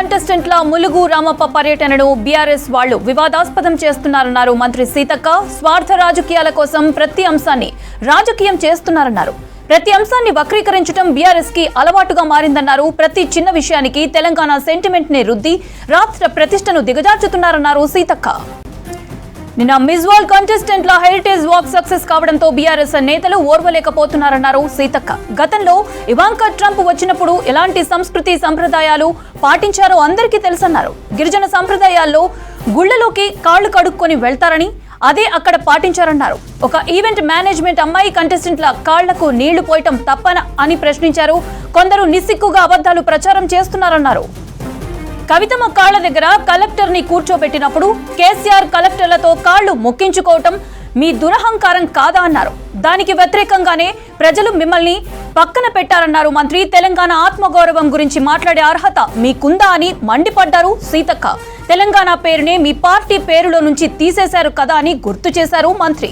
కంటెస్టెంట్ల ములుగు రామప్ప పర్యటనను బీఆర్ఎస్ వాళ్లు వివాదాస్పదం చేస్తున్నారన్నారు మంత్రి సీతక్క. స్వార్థ రాజకీయాల కోసం ప్రతి అంశాన్ని రాజకీయం చేస్తున్నారన్నారు. ప్రతి అంశాన్ని వక్రీకరించడం బీఆర్ఎస్ కి అలవాటుగా మారిందన్నారు. ప్రతి చిన్న విషయానికి తెలంగాణ సెంటిమెంట్ ని రుద్ది రాష్ట్ర ప్రతిష్టను దిగజార్చుతున్నారన్నారు సీతక్క. నిన్న మిస్ వరల్డ్ కంటెస్టెంట్ల హెరిటేజ్ వాక్ సక్సెస్ కావడంతో బీఆర్ఎస్ నేతలు ఓర్వలేకపోతున్నారన్నారు సీతక్క. గతంలో ఇవాంకా ట్రంప్ వచ్చినప్పుడు ఎలాంటి సంస్కృతి సంప్రదాయాలు పాటించారో అందరికీ తెలుసన్నారు. గిరిజన సంప్రదాయాల్లో గుళ్లలోకి కాళ్లు కడుక్కొని వెళ్తారని అదే అక్కడ పాటించారన్నారు. ఒక ఈవెంట్ మేనేజ్మెంట్ అమ్మాయి కంటెస్టెంట్ల కాళ్లకు నీళ్లు పోయటం తప్పన అని ప్రశ్నించారు. కొందరు నిస్సిగ్గుగా అబద్ధాలు ప్రచారం చేస్తున్నారన్నారు. కవితమ్మ కాళ్ల దగ్గర కలెక్టర్ ని కూర్చోబెట్టినప్పుడు కేసీఆర్ కలెక్టర్లతో కాళ్లు మొక్కించుకోవటం మీ దురహంకారం కాదా అన్నారు. దానికి వ్యతిరేకంగానే ప్రజలు మిమ్మల్ని పక్కన పెట్టారన్నారు మంత్రి. తెలంగాణ ఆత్మగౌరవం గురించి మాట్లాడే అర్హత మీకుందా అని మండిపడ్డారు సీతక్క. తెలంగాణ పేరునే మీ పార్టీ పేరులో నుంచి తీసేశారు కదా అని గుర్తు చేశారు మంత్రి.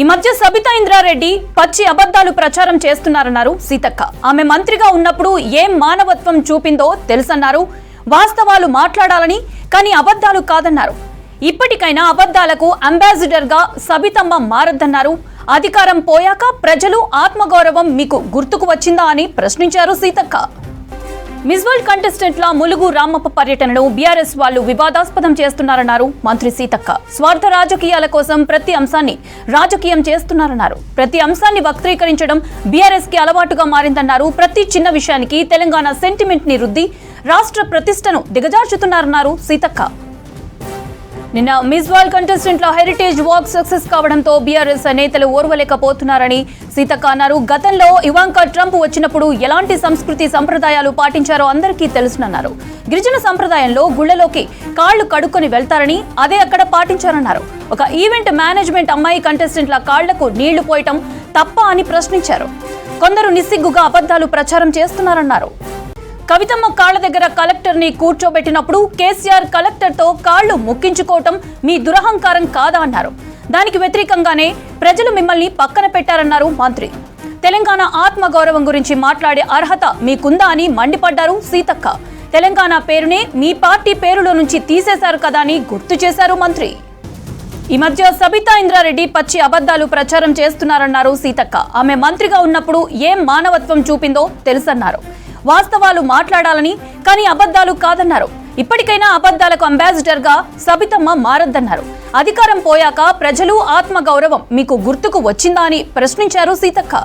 ఈ మధ్య సబితా ఇంద్రారెడ్డి పచ్చి అబద్ధాలు ప్రచారం చేస్తున్నారన్నారు సీతక్క. ఆమె మంత్రిగా ఉన్నప్పుడు ఏం మానవత్వం చూపిందో తెలుసన్నారు. వాస్తవాలు మాట్లాడాలని, కానీ అబద్ధాలు కాదన్నారు. ఇప్పటికైనా అబద్ధాలకు అంబాసిడర్ గా సబితమ్మ మారద్దన్నారు. అధికారం పోయాక ప్రజలు ఆత్మగౌరవం మీకు గుర్తుకు వచ్చిందా అని ప్రశ్నించారు సీతక్క. మిస్ వరల్డ్ కంటెస్టెంట్ల ములుగు రామప్ప పర్యటనను బీఆర్ఎస్ వాళ్లు వివాదాస్పదం చేస్తున్నారన్నారు మంత్రి సీతక్క. స్వార్థ రాజకీయాల కోసం ప్రతి అంశాన్ని రాజకీయం చేస్తున్నారన్నారు. ప్రతి అంశాన్ని వక్రీకరించడం బీఆర్ఎస్ కి అలవాటుగా మారిందన్నారు. ప్రతి చిన్న విషయానికి తెలంగాణ సెంటిమెంట్ ని రుద్ది రాష్ట్ర ప్రతిష్టను దిగజార్చుతున్నారన్నారు సీతక్క. నిన్న మిస్ వరల్డ్ కంటెస్టెంట్ల హెరిటేజ్ వాక్ సక్సెస్ కావడంతో బీఆర్ఎస్ నేతలు ఓర్వలేకపోతున్నారని సీతక్క అన్నారు. గతంలో ఇవాంకా ట్రంప్ వచ్చినప్పుడు ఎలాంటి సంస్కృతి సంప్రదాయాలు పాటించారో అందరికీ తెలుసునన్నారు. గిరిజన సంప్రదాయంలో గుళ్లలోకి కాళ్లు కడుక్కొని వెళ్తారని అదే అక్కడ పాటించారన్నారు. ఒక ఈవెంట్ మేనేజ్మెంట్ అమ్మాయి కంటెస్టెంట్ల కాళ్లకు నీళ్లు పోయటం తప్ప అని ప్రశ్నించారు. కొందరు నిస్సిగ్గుగా అబద్ధాలు ప్రచారం చేస్తున్నారన్నారు. కవితమ్మ కాళ్ల దగ్గర కలెక్టర్ ని కూర్చోబెట్టినప్పుడు కేసీఆర్ కలెక్టర్ తో కాళ్లు మొక్కించుకోవటం మీ దురహంకారం కాదా అన్నారు. దానికి వ్యతిరేకంగానే ప్రజలు మిమ్మల్ని పక్కన పెట్టారన్నారు మంత్రి. తెలంగాణ ఆత్మగౌరవం గురించి మాట్లాడే అర్హత మీకుందా అని మండిపడ్డారు సీతక్క. తెలంగాణ పేరునే మీ పార్టీ పేరులో నుంచి తీసేశారు కదా అని గుర్తు చేశారు మంత్రి. ఈ మధ్య సబితా ఇంద్రారెడ్డి పచ్చి అబద్ధాలు ప్రచారం చేస్తున్నారన్నారు సీతక్క. ఆమె మంత్రిగా ఉన్నప్పుడు ఏం మానవత్వం చూపిందో తెలుసన్నారు. వాస్తవాలు మాట్లాడాలని, కానీ అబద్ధాలు కాదన్నారు. ఇప్పటికైనా అబద్ధాలకు అంబాసిడర్ గా సబితమ్మ మారద్దన్నారు. అధికారం పోయాక ప్రజలు ఆత్మగౌరవం మీకు గుర్తుకు వచ్చిందా అని ప్రశ్నించారు సీతక్క.